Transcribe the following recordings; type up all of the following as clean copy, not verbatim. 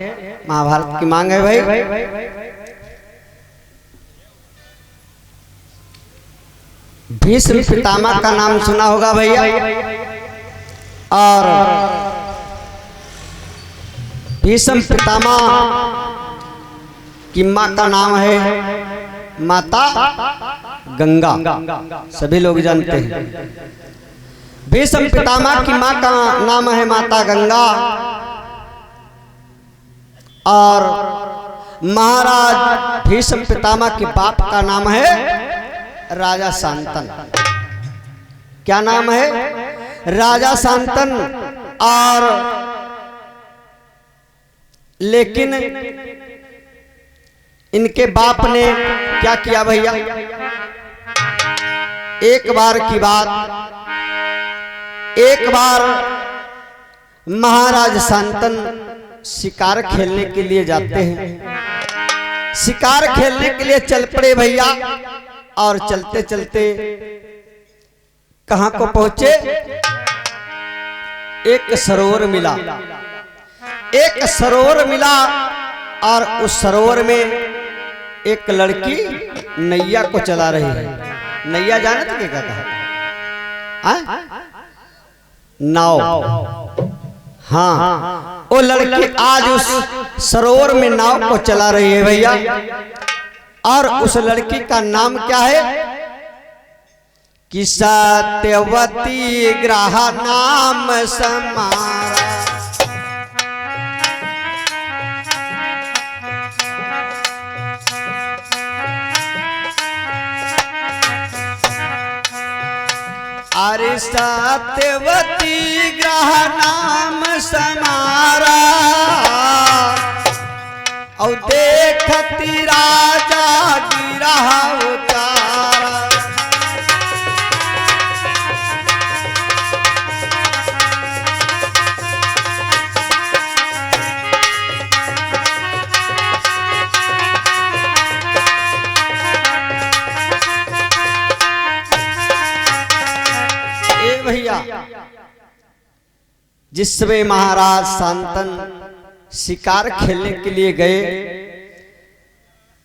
महाभारत की मांग है भाई। भीष्म पितामह का नाम सुना होगा भैया। और भीष्म पितामह की माँ का नाम है माता गंगा, सभी लोग जानते हैं। भीष्म पितामह की माँ का नाम है माता गंगा और महाराज भीष्म पितामह के बाप का नाम है राजा शांतन। क्या नाम है? राजा शांतन। और लेकिन इनके बाप ने क्या किया भैया? एक बार की बात, एक बार महाराज शांतन शिकार खेलने के लिए जाते हैं। शिकार खेलने के लिए चल पड़े भैया। और चलते चलते कहां को पहुंचे? एक सरोवर मिला। एक सरोवर मिला और उस सरोवर में एक लड़की नैया को चला रही है। नैया जाने थे क्या कहा? नाव। हाँ, वो लड़की आज उस सरोवर में नाव को चला रही है भैया। और उस लड़की का नाम क्या है? कि सत्यवती ग्रह नाम समारा। अरे सत्यवती ग्रह नाम समारा और देखती राजा गिरा उतारा। ए भैया, जिस समय महाराज शांतन शिकार खेलने के लिए गए,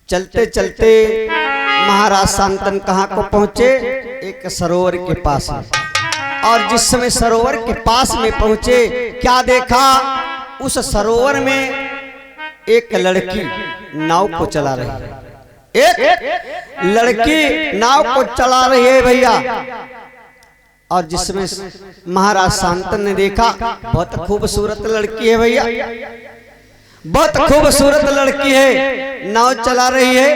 चलते चलते महाराज शांतन कहां को पहुंचे? एक सरोवर के पास में। और जिस समय सरोवर के पास में पहुंचे, क्या देखा? उस सरोवर में एक लड़की नाव को चला रही है। एक लड़की नाव को चला रही है भैया। और जिसमें महाराज शांतन ने देखा, बहुत खूबसूरत लड़की है भैया, बहुत खूबसूरत लड़की है, नाव चला रही है।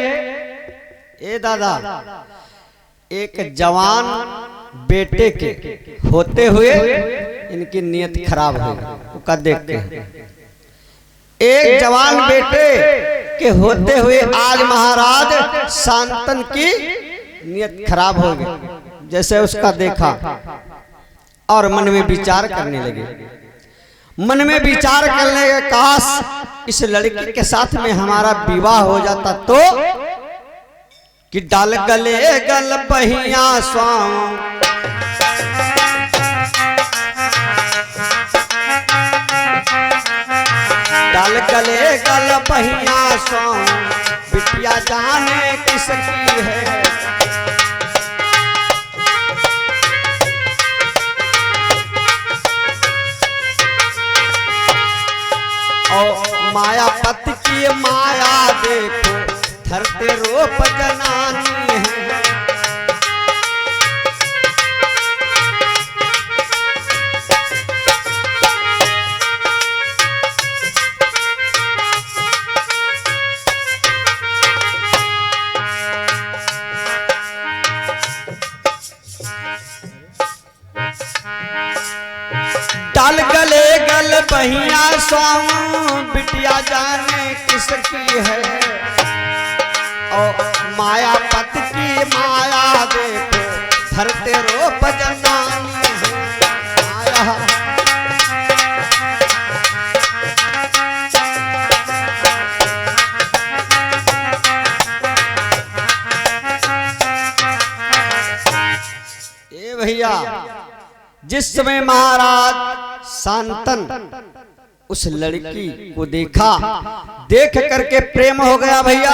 ए दादा, एक जवान बेटे के होते हुए इनकी नीयत खराब हो गई। का देखते हैं, एक जवान बेटे के होते हुए आज महाराज शांतन की नीयत खराब हो गई। जैसे उसका देखा और मन में विचार करने लगे। मन में विचार करने के काश इस लड़की के साथ में हमारा विवाह हो जाता तो। कि डाल गले गल बहिया स्वाम, डाल गले गल बहिया स्वाम, बिटिया जाने किसकी है। माया पति की माया देखो, धरते रूप जनानी है। डाल गले गल बहिया स्वाम, बिटिया जाने किसकी है। और माया पति की माया देखो, धरते रूप जनानी है। माया ए भैया, जिस समय महाराज शांतन उस लड़की को देखा, देख करके प्रेम हो गया भैया।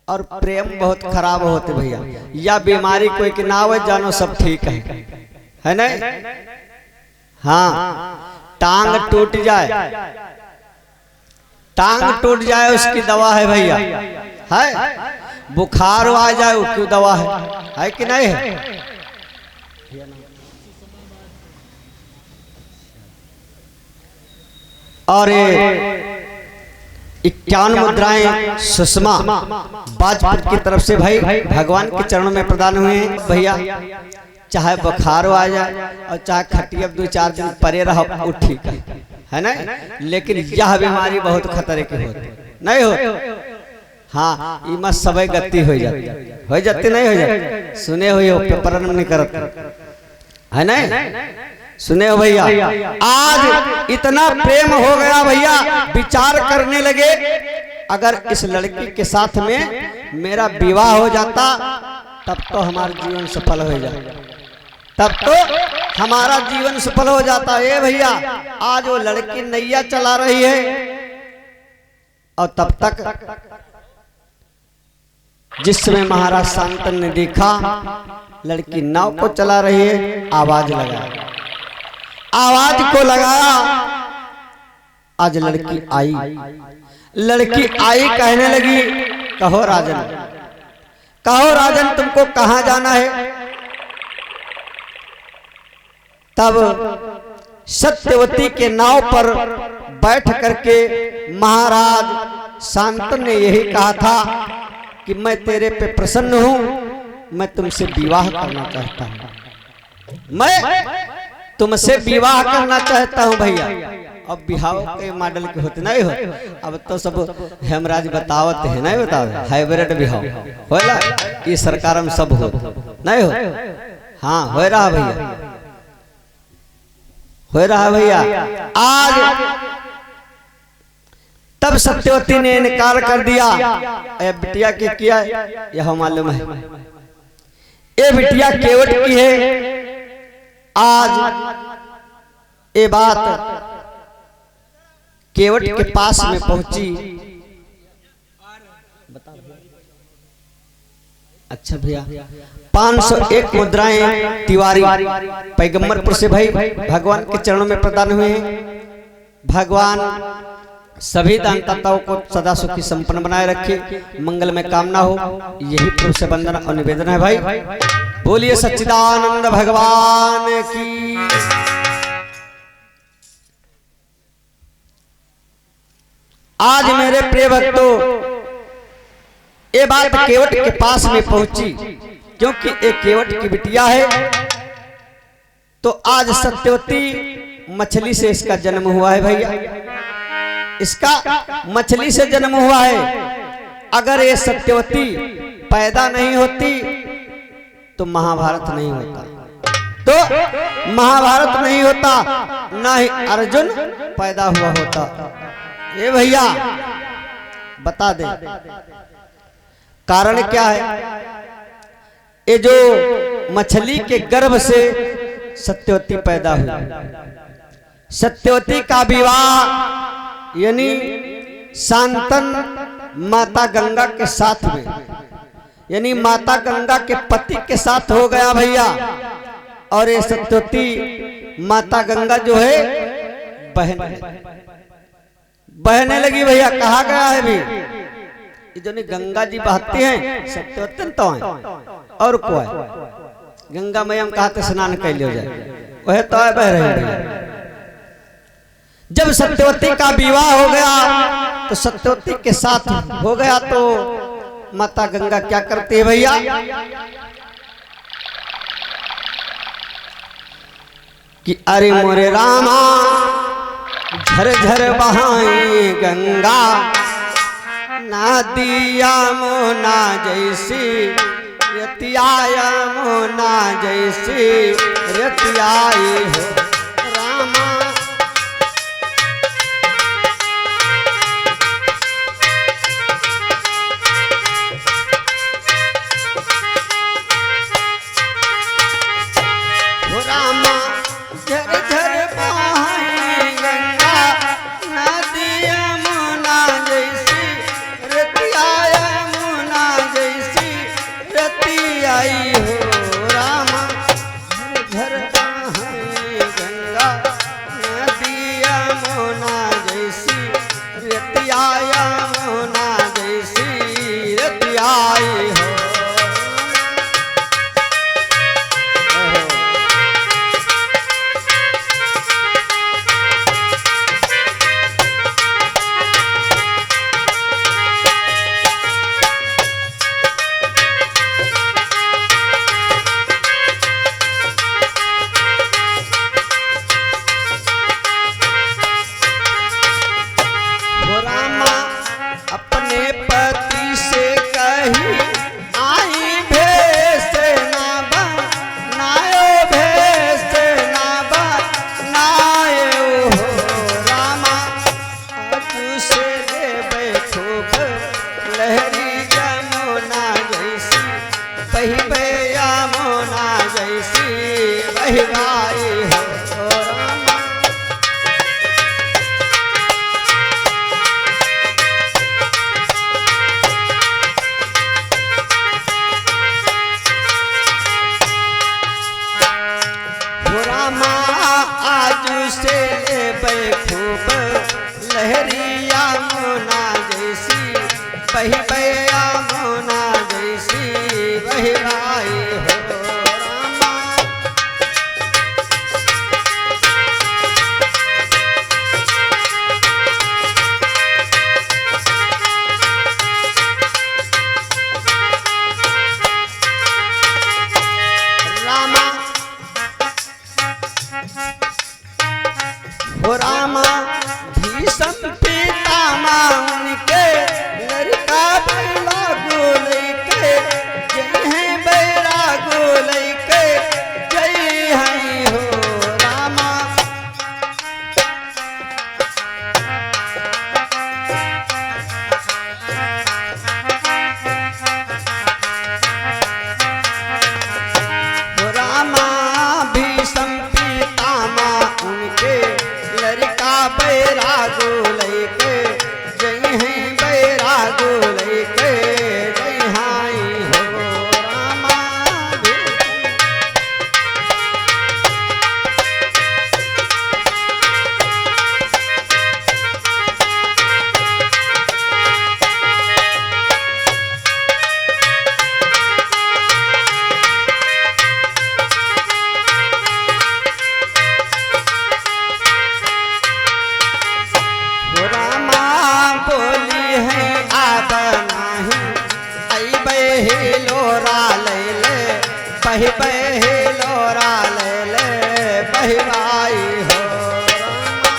और प्रेम बहुत खराब होते भैया, या बीमारी कोई के ना हो जानो सब ठीक है ना। हाँ, टांग टूट जाए, टांग टूट जाए उसकी दवा है भैया, है। बुखार आ जाए उसकी दवा है कि नहीं है। और 51 मुद्राएं सुषमा बाजपुर की तरफ से भाई भगवान के चरणों में प्रदान हुए हैं भैया। चाहे बुखार आ जाए और चाहे खटिया 2-4 दिन परे रहो वो ठीक है ना, लेकिन यह बीमारी बहुत खतरे की होती नहीं हो। हाँ, इमा सबे गति हो जाती नहीं हो जाती। सुने हुए हो पेपर नहीं करत है ना, सुने हो भैया। आज इतना प्रेम हो गया भैया, विचार करने लगे अगर इस लड़की के साथ में मेरा विवाह हो जाता तब तो हमारा जीवन सफल हो जाता, तब तो हमारा जीवन सफल हो जाता। ये भैया आज वो लड़की नैया चला रही है और तब तक जिस समय महाराज शांतन ने देखा लड़की नाव को चला रही है, आवाज लगाया, आवाज को लगाया। आज लड़की आई, लड़की आई, कहने लगी कहो राजन, कहो राजन तुमको कहां जाना है। तब सत्यवती के नाव पर बैठ करके महाराज शांतन ने यही कहा था कि मैं तेरे पे प्रसन्न हूं, मैं तुमसे विवाह करना चाहता हूं, मैं तुमसे विवाह करना चाहता हूं भैया। अब विवाह के मॉडल के होते नहीं हो, अब तो सब हेमराज बतावत है नहीं बतावे, हाइब्रिड विवाह होला, ये सरकार में सब हो नहीं हो। हाँ हो रहा भैया, हो रहा भैया। आज तब सत्यवती ने इनकार कर दिया। ए बिटिया के किया यह मालूम है, ये बिटिया केवट की है। आज ये बात केवट के पास में पहुंची। अच्छा भैया, 501 मुद्राएं तिवारी पैगंबरपुर से भाई भगवान के चरणों में प्रदान हुए हैं। भगवान सभी दानदाताओं को सदा सुखी संपन्न बनाए रखे, मंगल में कामना हो, यही प्रभु से वंदना और निवेदन है भाई। बोलिए सच्चिदानंद भगवान की। आज मेरे प्रिय भक्तों ये बात केवट के पास में पहुंची, क्योंकि एक केवट की बिटिया है। तो आज सत्यवती मछली से इसका जन्म हुआ है भैया, इसका मछली से जन्म हुआ है। अगर ये सत्यवती पैदा नहीं होती तो महाभारत नहीं होता, तो महाभारत नहीं होता, ना ही अर्जुन पैदा हुआ होता। ये भैया बता दे कारण क्या है। ये जो मछली के गर्भ से सत्यवती पैदा हुई, सत्यवती का विवाह यानी शांतन माता गंगा के साथ में, यानी माता गंगा के पति के साथ हो गया भैया। और ये सत्यवती माता गंगा जो है बहने लगी भैया। कहा गया है भी ये जो गंगा जी बहती हैं सत्यवती तो है और को है, गंगा मैया कहा तो स्नान कर लियो जाए, वह तो बह रहे भैया। जब सत्यवती का विवाह हो गया तो सत्यवती के साथ हो गया, तो माता गंगा क्या करती है भैया, कि अरे मोरे रामा झरझर बहाई गंगा, नदिया मोना जैसी रतिया मोना जैसी रतियाई है रामा। रामा झर झर बहाई गंगा, से लेबै खूब लहरी यमुना जैसी बहिबै यमुना जैसी बहिबाई हो रामा। हो रामा आजू से लेबै खूब लहरी यमुना जैसी बहिबै यमुना जैसी बहिबाई हो रामा। रामा हो रामा भीषम पितामह उनके लड़का बैला गोलै के जय हैं बैरा गोलै के जय हैं हो रामा। हो रामा भीषम पितामह उनके लड़का बैरा गोलै के जय हैं बैरा गोलै के जय हाई हो रामा। हो रामा बोली है आब नाही अइबै हे लोरा लैले बहिबै हे लोरा लैले बहिबाई हो रामा।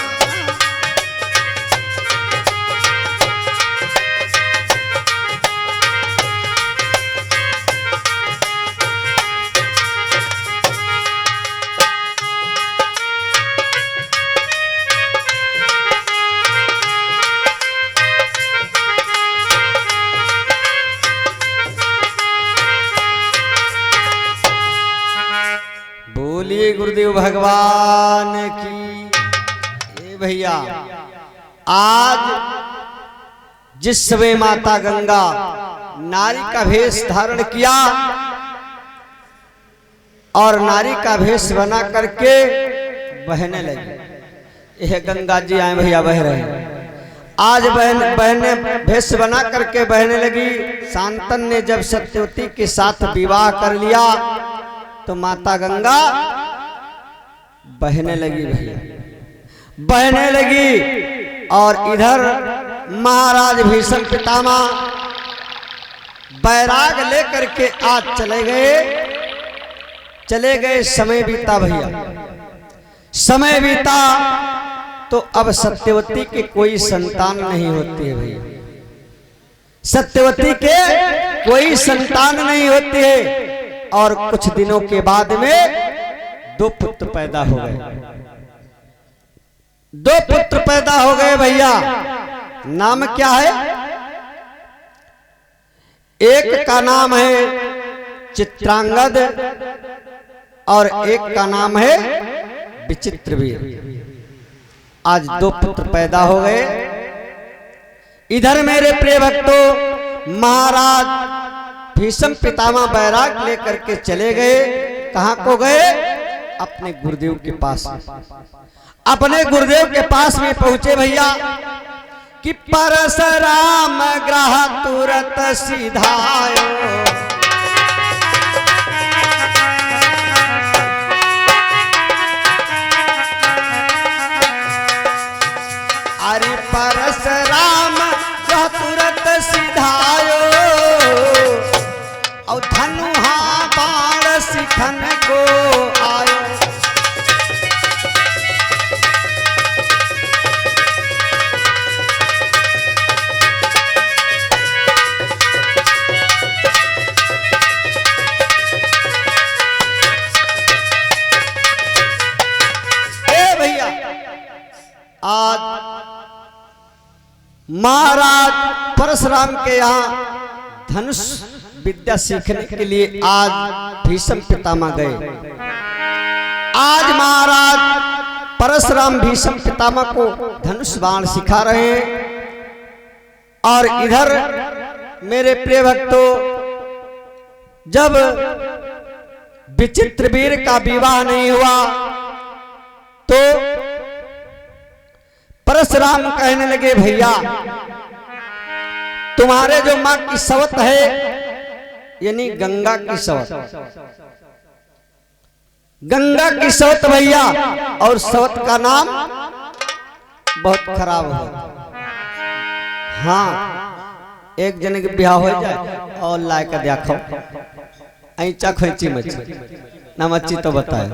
बोलिए गुरुदेव भगवान की। ए भैया आज जिस समय माता गंगा नारी का भेष धारण किया और नारी का भेष बना करके बहने लगी। यह गंगा जी आए भैया बह रहे हैं। आज बहने भेष बना करके बहने लगी। शांतन ने जब सत्यवती के साथ विवाह कर लिया तो माता गंगा बहने लगी भैया, बहने लगी। और इधर महाराज भीषम पितामह बैराग लेकर के आज चले गए। समय बीता भैया, समय बीता तो अब सत्यवती के कोई संतान नहीं होती है भैया। सत्यवती के कोई संतान नहीं होती है। और कुछ दिनों के बाद में 2 पुत्र पैदा हो गए। 2 पुत्र पैदा हो गए भैया। नाम क्या है? एक का नाम है चित्रांगद और एक का नाम है विचित्रवीर। आज 2 पुत्र पैदा हो गए। इधर मेरे प्रिय भक्तों महाराज भीषम पितामह बैराग लेकर के चले गए। कहां को गए? अपने गुरुदेव के पास। अपने गुरुदेव के पास में पहुंचे भैया कि परशुराम ग्रह तुरत सिधायो। अरे परशुराम ग्रह तुरत सिधायो और धनुहा बाण शिखन को आयो। आज महाराज परशुराम के यहाँ धनुष विद्या सीखने के लिए आज भीष्म पितामह गए। आज महाराज परशुराम भीष्म पितामह को धनुष बाण सिखा रहे हैं। और इधर मेरे प्रिय भक्तों, जब विचित्र वीर का विवाह नहीं हुआ तो परशुराम कहने लगे, भैया तुम्हारे जो मां की सवत है, यानी गंगा की सवत, गंगा की सवत भैया, और सवत का नाम बहुत खराब हो। हाँ, एक जने के ब्याह हो जाए और लाए का देखो ऐचा खोची मच्छी ना मच्छी तो बताए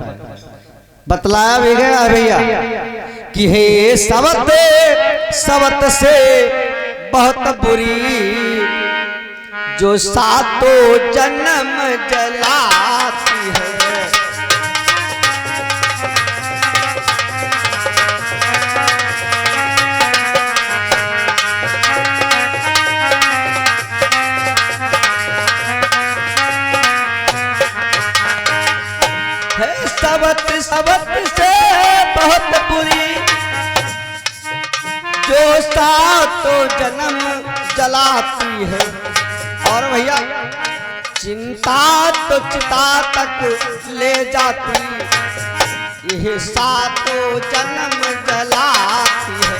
बतलाया भी गया भैया कि हे सवत सवत से बहुत बुरी, जो सातों जन्म जलाती है। सवत सवत से बहुत बुरी, जो सातों जन्म जलाती है। और भैया चिंता तो चिता तक ले जाती, यह सातों जन्म जलाती है।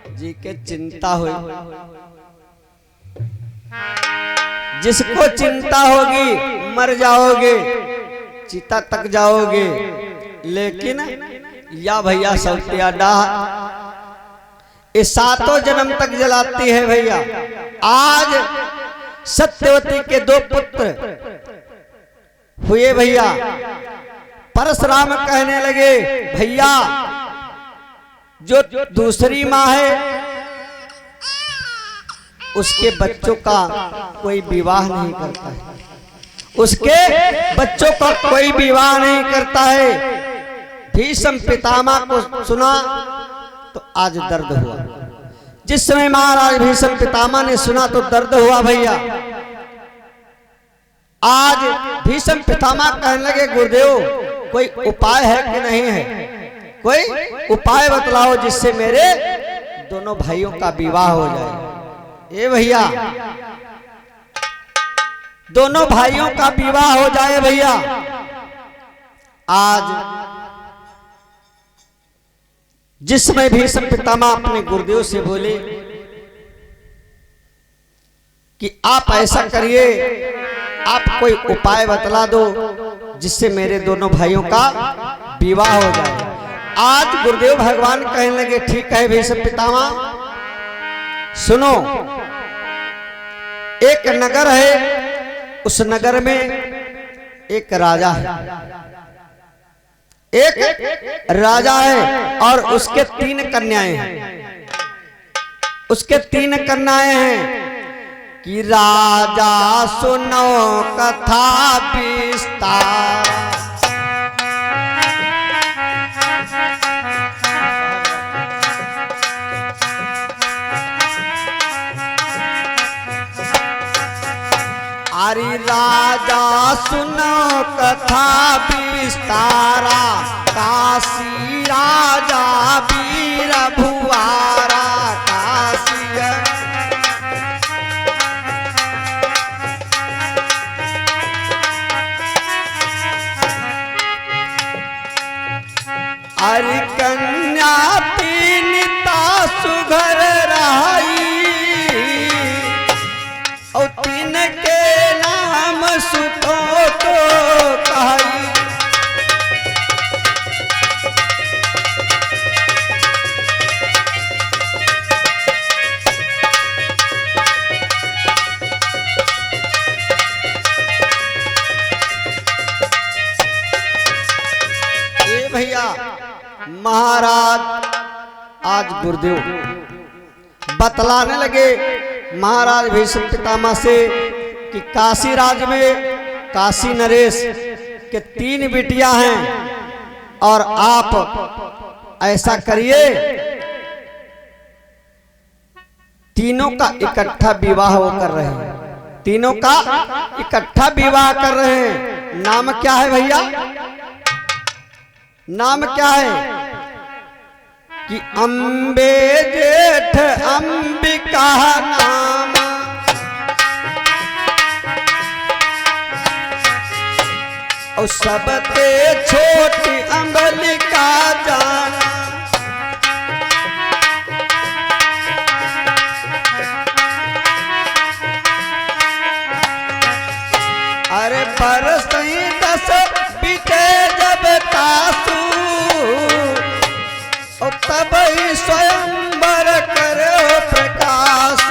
जी के चिंता हुई, जिसको चिंता होगी मर जाओगे, चिता तक जाओगे। लेकिन या भैया सौतिया डाह ये सातों जन्म तक जलाती है भैया। आज सत्यवती के दो पुत्र हुए भैया। परशुराम कहने लगे, भैया जो दूसरी माँ है उसके बच्चों का कोई विवाह नहीं करता है, उसके बच्चों का कोई विवाह नहीं करता है। भीष्म पितामह को सुना तो आज दर्द हुआ। जिस समय महाराज भीष्म पितामह ने सुना तो दर्द हुआ भैया। आज भीष्म पितामह कहने लगे, गुरुदेव कोई उपाय है कि नहीं है, कोई उपाय बतलाओ जिससे मेरे दोनों भाइयों का विवाह हो जाए। ये भैया दोनों भाइयों का विवाह हो जाए भैया। आज जिसमें भीष्म पितामह अपने गुरुदेव से बोले कि आप ऐसा करिए, आप कोई उपाय बतला दो जिससे मेरे दोनों भाइयों का विवाह हो जाए। आज गुरुदेव भगवान कहने लगे, ठीक है भीष्म पितामह, सुनो। एक नगर है, उस नगर में एक राजा है, एक राजा है और उसके 3 कन्याएं हैं। उसके 3 कन्याएं हैं कि राजा सुनो कथा विस्तार। अरे राजा सुनो कथा विस्तारा, काशी राजा वीर भुआरा। काशी अरे कन्या पीनिता सुघर रही, और 3 के नाम सुतो को कही। भैया महाराज आज गुरुदेव बतलाने लगे महाराज भीष्म पितामह से कि काशी राज में काशी नरेश के 3 बिटिया हैं और आप ऐसा करिए तीनों का इकट्ठा विवाह वो कर रहे हैं, तीनों का इकट्ठा विवाह कर रहे हैं। नाम क्या है भैया? नाम क्या है कि अम्बे जेठ अंबिका नाम, और सबते छोटी अंबलिका जाना। अरे बरस 10 बीते जब तासू, और तब ही स्वयंवर करो प्रकाश।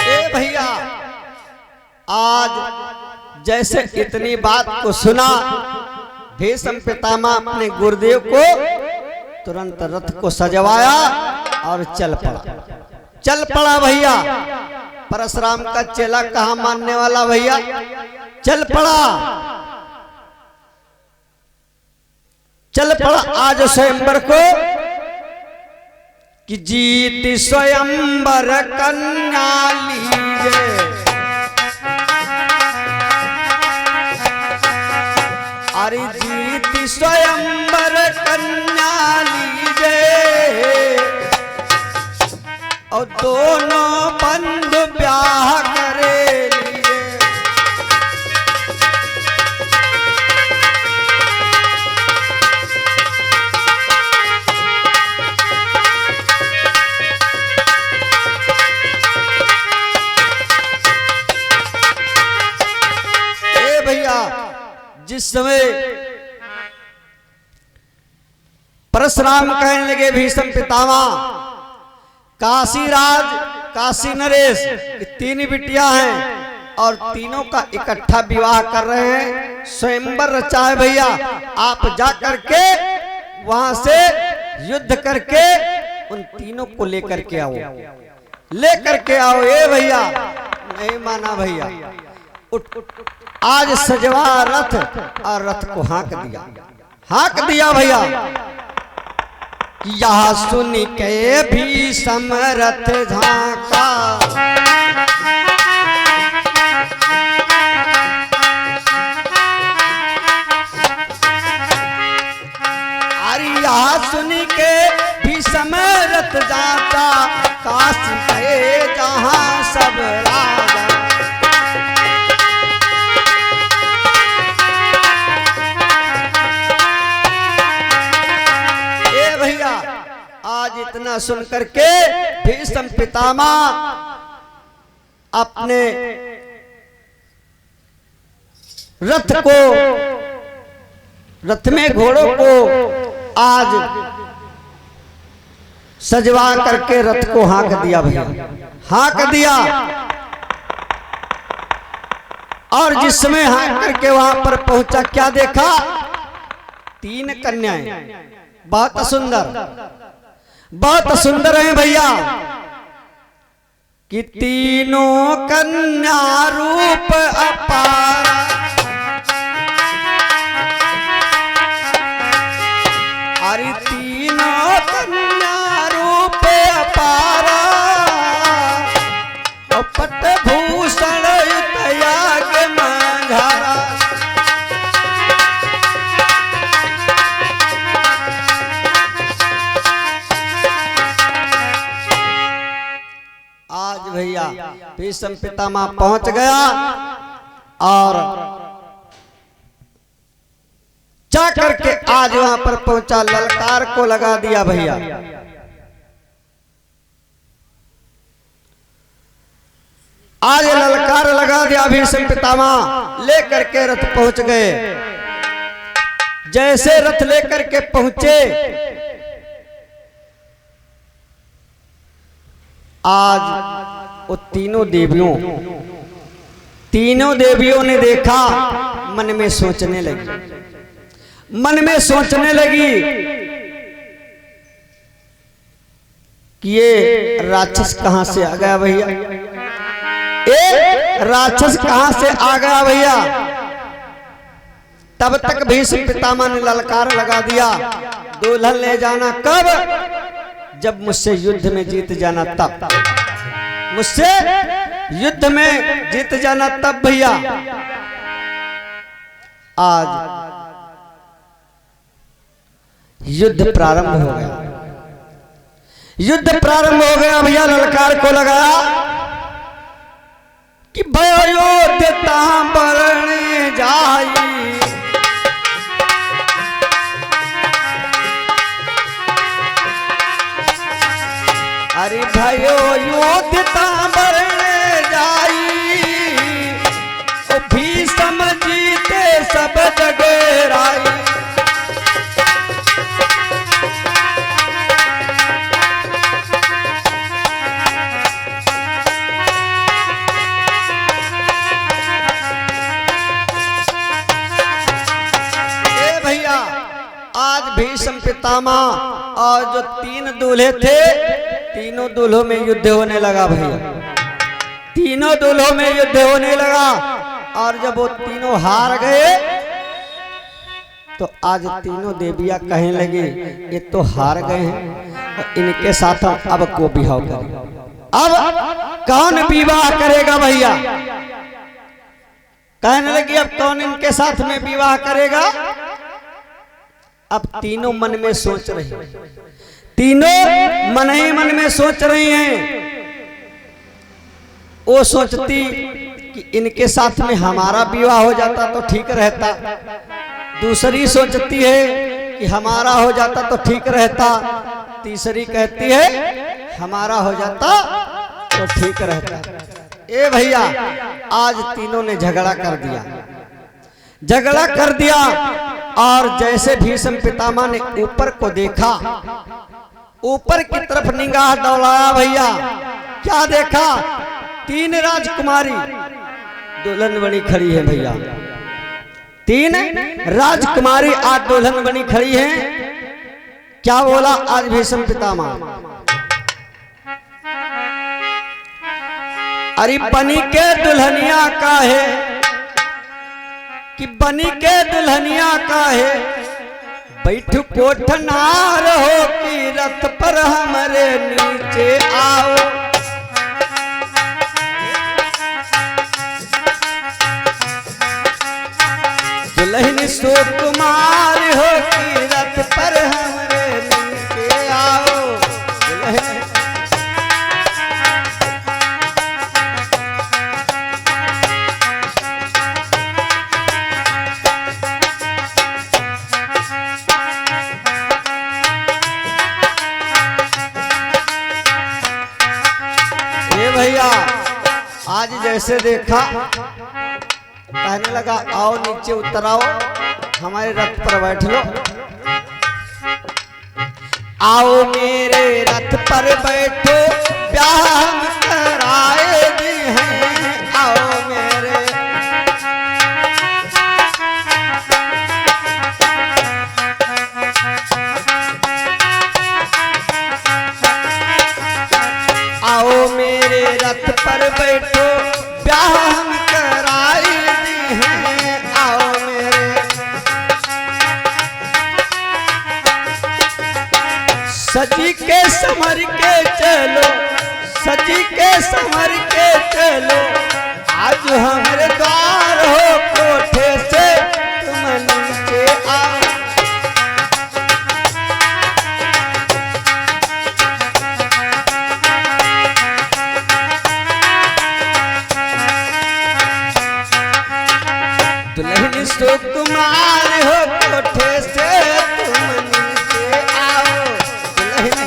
ए भैया आज जैसे इतनी बात को सुना भीष्म पितामह अपने गुरुदेव को तुरंत रथ को सजवाया और चल पड़ा भैया। परशुराम का चेला कहाँ मानने वाला भैया, चल पड़ा आज स्वयंवर को कि जीत स्वयंवर कन्या लीजे। अरे जीत स्वयंवर कन्या लीजे, और दोनों बंधु ब्याह करे लीजे। ए भैया जिस समय परशुराम कहने लगे भीष्म पितामह काशी राज काशी नरेश की 3 बिटिया हैं और तीनों का इकट्ठा विवाह कर रहे हैं, स्वयंवर रचा है भैया। आप जा करके वहां से युद्ध करके उन तीनों को लेकर के आओ, ए भैया। नहीं माना भैया, उठ आज सजवा रथ और रथ को हाँक दिया भैया। यह सुन के भीष्म रथ झांका, अरे यह सुन के भीष्म रथ जाता, काशी गए जहां सब राजा। आज इतना सुन करके भीष्म पितामह अपने रथ में घोड़ों को आज सजवा करके रथ को हाँक दिया भैया, हाँक दिया। और जिस समय हाँक करके वहां पर पहुंचा क्या देखा? 3 कन्याएं बहुत सुंदर हैं भैया कि तीनों कन्या रूप अपार। अरे तीनों कन्या रूप अपार, और पटभूषण त्याग मंझारा। आज भैया भीष्म पितामह पहुंच गया और जा करके आज वहां पर पहुंचा, ललकार को लगा दिया भैया। आज ललकार लगा दिया भीष्म पितामह, लेकर के रथ पहुंच गए। जैसे रथ लेकर के पहुंचे, आज वो तीनों देवियों ने देखा, मन में सोचने लगी कि ये राक्षस कहां से आ गया भैया, ये राक्षस कहां से आ गया भैया। तब तक भीष्म पितामह ने ललकार लगा दिया, दुल्हन ले जाना कब, जब मुझसे युद्ध में जीत जाना तब, मुझसे युद्ध में जीत जाना तब भैया। आज युद्ध प्रारंभ हो गया, युद्ध प्रारंभ हो गया भैया। ललकार को लगाया कि भयोद्यता बरने जाई, अरे भयो योद्यता बरने जाई, ओ भीष्म जीते सब जगेराई। भैया आज भीष्म पितामह और जो 3 दूल्हे थे, तीनों दूल्हों में युद्ध होने लगा भैया, तीनों दूल्हों में युद्ध होने लगा। और जब वो तीनों हार गए तो आज तीनों देवियां कहने लगी ये तो हार गए हैं, और इनके साथ अब को विवाह करें, अब कौन विवाह करेगा भैया। कहने लगी अब कौन इनके साथ में विवाह करेगा। अब तीनों मन में सोच रही, तीनों मन ही मन में सोच रही हैं। वो सोचती कि इनके साथ में हमारा विवाह हो जाता तो ठीक रहता, दूसरी सोचती है कि हमारा हो जाता तो ठीक रहता, तीसरी कहती है हमारा हो जाता तो ठीक रहता। ए भैया आज तीनों ने झगड़ा कर दिया। और जैसे भीष्म पितामह ने ऊपर को देखा, ऊपर की तरफ निगाह दौड़ाया भैया, क्या देखा, 3 राजकुमारी दुल्हन बनी खड़ी है भैया, 3 राजकुमारी आज दुल्हन बनी खड़ी हैं। क्या बोला आज भीष्म पितामह, अरे बनी के दुल्हनिया का है, कि बनी के दुल्हनिया का है, बैठू कोठनार हो कि रथ पर हमारे नीचे आओ। दुल्हन सुकुमार हो कि रथ पर हमारे नीचे आओ। दुल्हन भैया आज जैसे देखा, कहने लगा आओ नीचे उतर आओ, हमारे रथ पर बैठ लो, आओ मेरे रथ पर बैठो, ब्याह हम कराए दी हैं, आओ मेरे। आओ मेरे रथ पर बैठो, ब्याह हम कराई दी हैं, आओ मेरे। सजी के संवर के चलो, सजी के संवर के चलो, आज हमारे द्वार हो कोठे से तुम नीचे आओ। दुल्हन सुकुमार हो कोठे से तुम नीचे आओ। दुल्हन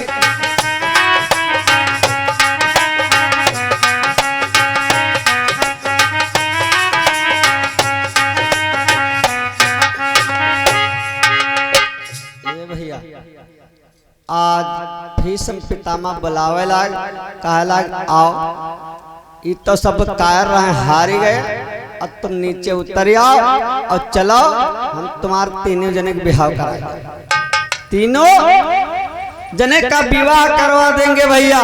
भैया आज भीष्म पितामह बुलावे लाग कहे लाग आओ, ये तो सब कायर रहे हारी गए, अब तुम नीचे उतर आओ और चलो हम तुम्हारे तीनों जने का विवाह कराएंगे, तीनों जने का विवाह करवा देंगे भैया।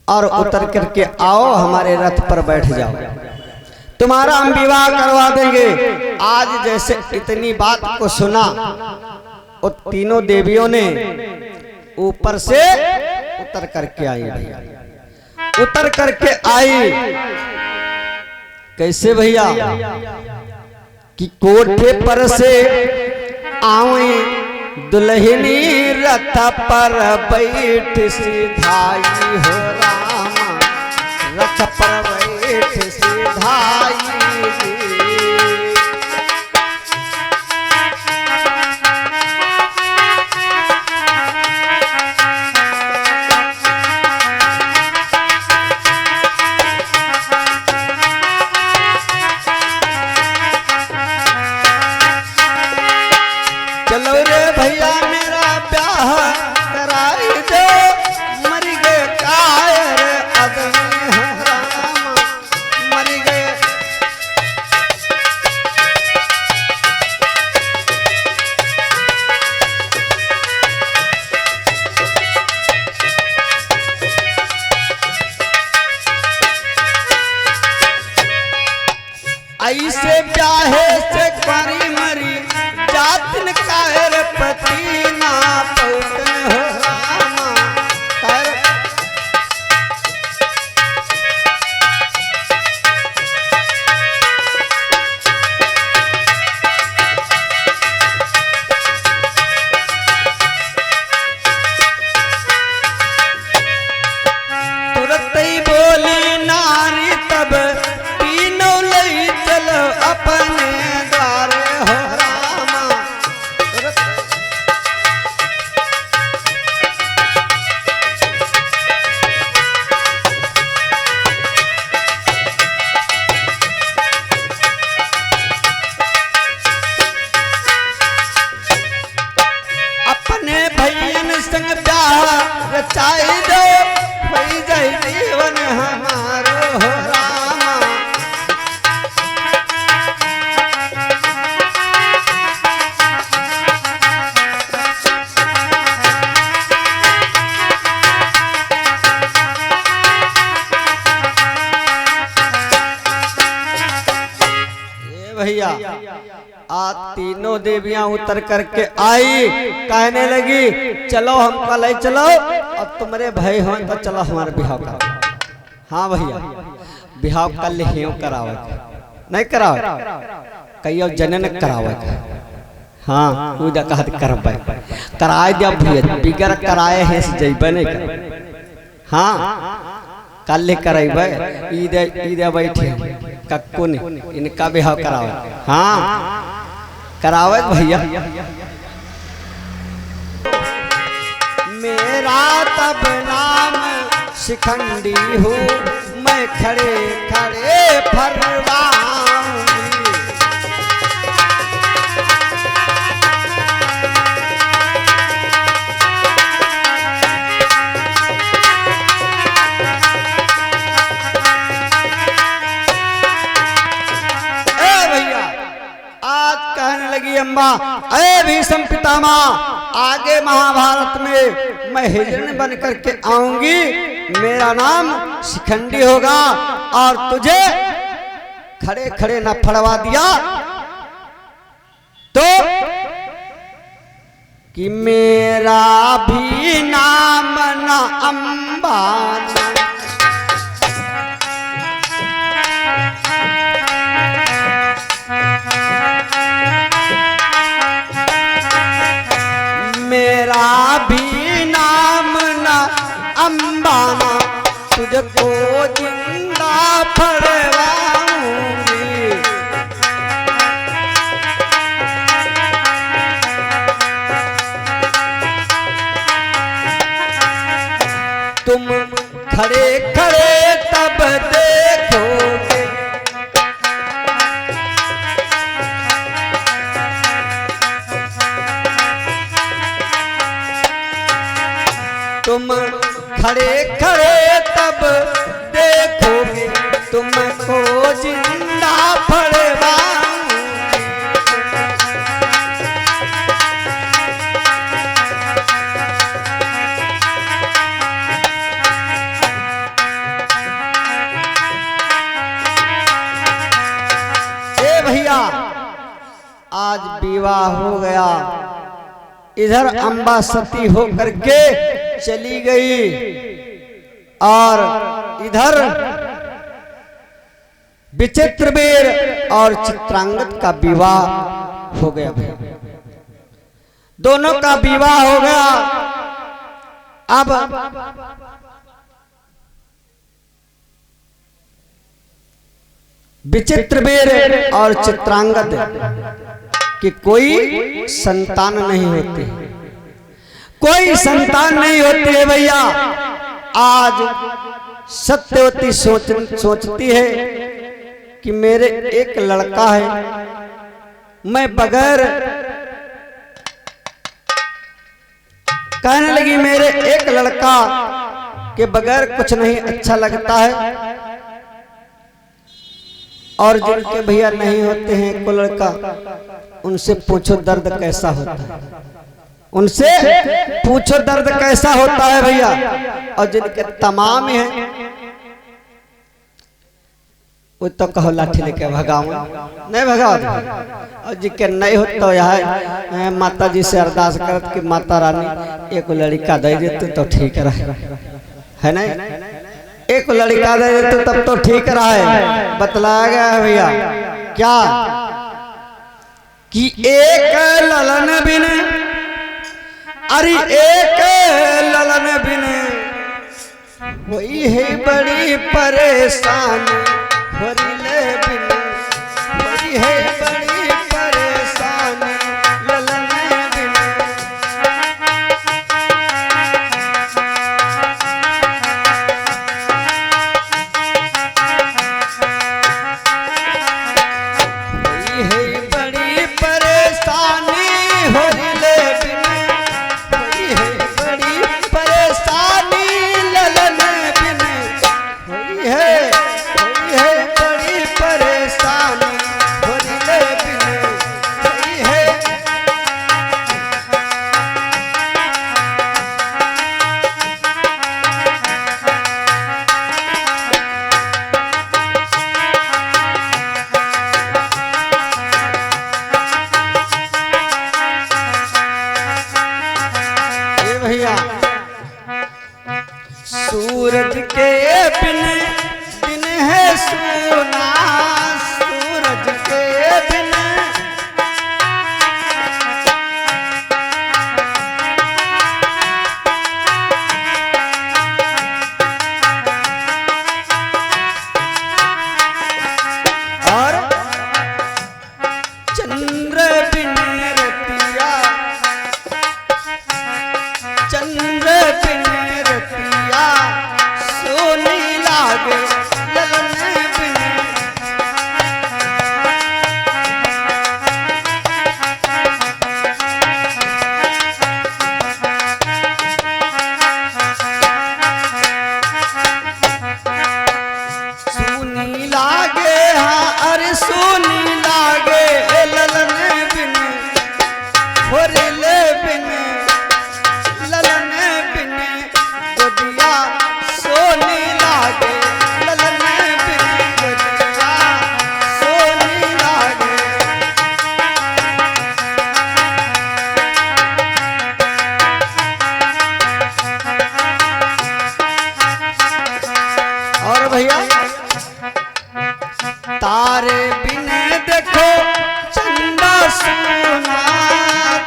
और उतर करके आओ हमारे रथ पर बैठ जाओ, तुम्हारा हम विवाह करवा देंगे। आज जैसे इतनी बात को सुना और तीनों देवियों ने ऊपर से उतर करके आई भैया, उतर करके आई कैसे भैया कि कोठे पर से आवे दुल्हनी रथ पर बैठ सिधाई हो रामा, रथ पर बैठ सिधाई। चलो रे भैया मेरा ब्याह कराई दो, मर गए कायर आदमी है रामा, मर गए। ऐसे ब्याहे से करी मरी जातन कायर पति ना पौतन हो रामा, तुरंत ही बोली नारी तब तीनों लई चलो अपने द्वारे हो रामा। अपने भैयन संग ब्याह रचाई दो, भई जाए जीवन हमारो हो रामा। भैया आज तीनों देवियां उतर करके आई, कहने लगी चलो हम कल चलो, अब तुम्हारे भाई हो तो चलो हमारे बिहाव करो। हाँ भैया बिहाव कल ही करावे, नहीं करावे कहियो जनन करावे। हाँ वो कहत करबे कराए दिया भैया, बिगर कराए हैं से जइबे नहीं कर। हाँ कल कराइबे, ईद ईद बैठे कक्को ने इनका बिहाव करावे। हाँ करावे भैया। मेरा तब नाम शिखंडी हूँ, मैं खड़े खड़े फरवाऊंगी। कहने लगी अम्बा अरे भीष्म पितामह आगे महाभारत में मैं हिजड़न बन करके आऊंगी, मेरा नाम शिखंडी होगा और तुझे खड़े खड़े न फड़वा दिया तो कि मेरा भी नाम न अम्बा मेरा भी नाम न अम्बाना, तुझको जिंदा फड़वाऊंगी। तुम खड़े खड़े तब देखोगे तुम खड़े खड़े तब देखोगे तुमको जिंदा फड़वाऊंगी। ए भैया, आज विवाह हो गया, इधर अम्बा सती होकर के चली गई और इधर विचित्रवीर और चित्रांगद का विवाह हो गया। दोनों का विवाह हो गया। अब विचित्रवीर और चित्रांगद कि कोई संतान नहीं होती, कोई संतान नहीं होती है भैया। आज सत्यवती सोचती है कि मेरे एक लड़का है, मैं बगैर, कहने लगी मेरे एक लड़का के बगैर कुछ नहीं अच्छा लगता है। और जिनके भैया नहीं होते हैं को लड़का, उनसे पूछो दर्द कैसा होता है, उनसे पूछो दर्द कैसा होता है भैया। और जिनके तमाम हैं वो तो कहो लाठी लेके भगाओ, नहीं भगाओ। और जिनके नहीं होता तो यह माता जी से अरदास करत कि माता रानी एक लड़का दे देते तो ठीक रहे, है नहीं? एक लड़का दे देते तब तो ठीक रहा। बतलाया गया है भैया क्या कि एक ललन बिन, अरे एक ललन बिन वही है बड़ी परेशानी, होरिले बिन वही है बड़ी परेशानी, ललन बिन। वही है बड़ी परेशानी, होरिले बिन वही है बड़ी परेशानी, ललन बिन वही है बड़ी परेशानी, होरिले बिन वही है। ए भैया, सूरज के बिन दिन है सोना, सूरज के बिन और चंद्र बिन रतिया, चंद्र बिन रतिया सोनी लागे, ललन बिन। सोनी लागे, हाँ अरे सोनी लागे, ललन बिन होरिले बिन, ललन बिन गोदिया सोनी लागे, ललन बिन गोदिया सोनी लागे। और भैया, तारे बिन देखो चंदा सोना,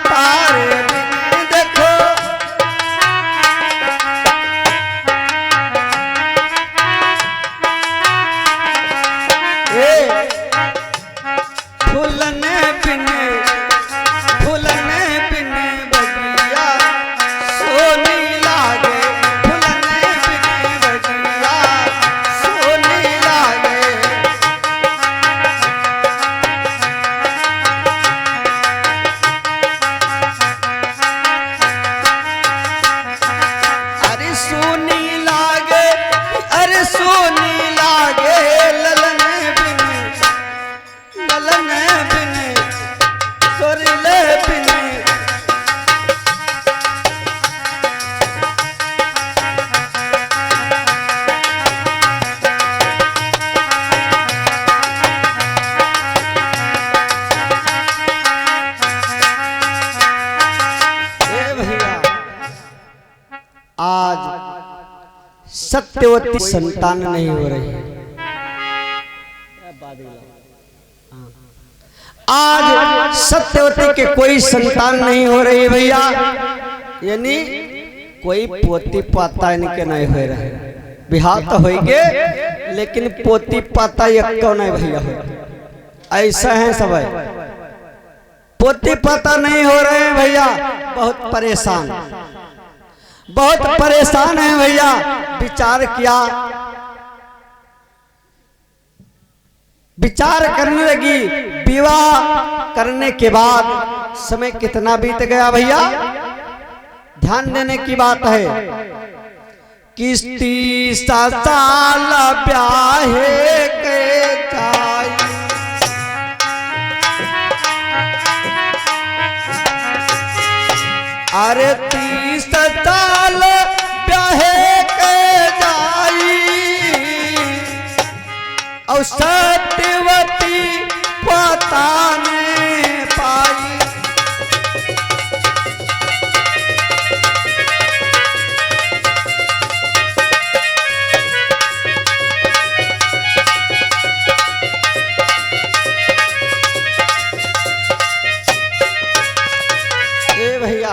तारे बिन देखो फूलन बिन, फूलन बिन बगिया सोनी लागे, फूलन बिन बगिया सोनी लागे। अरे सत्यवती संतान नहीं हो रही है। आज सत्यवती के कोई संतान नहीं हो रही है भैया, यानी कोई पोती पाता इनके नहीं हो रहे। बिहार तो हो गए लेकिन पोती पाता एक क्यों नहीं भैया हो। ऐसा है सब, पोती पाता नहीं हो रहे हैं भैया, बहुत परेशान, बहुत परेशान है भैया। विचार किया, विचार करने लगी। विवाह करने के बाद समय कितना बीत गया भैया, ध्यान देने की बात है। किस्ती साल ब्याहे के जाई, अरे 30 साल ब्याहे के जाई, और सत्यवती पता नहीं पाई। ए भैया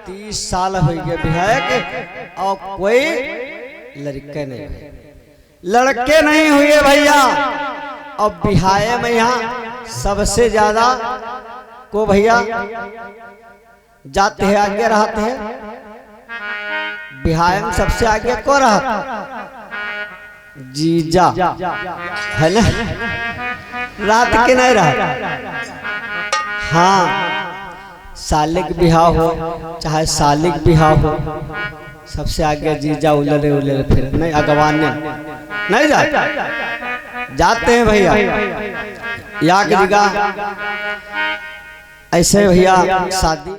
30 साल हो गए बिहार के और कोई लड़के नहीं, लड़के नहीं हुए भैया। अब बिहार में यहाँ सबसे ज्यादा को भैया जाते हैं, आगे रहते हैं। बिहार में सबसे आगे को रहा जीजा है ना, रात के नहीं रहा। हाँ, सालिक बिहार हो चाहे सालिक बिहार हो, सबसे आगे जीजा उलरे उलरे फिर नहीं, अगवाने नहीं जाते हैं भैया। या जगह ऐसे भैया शादी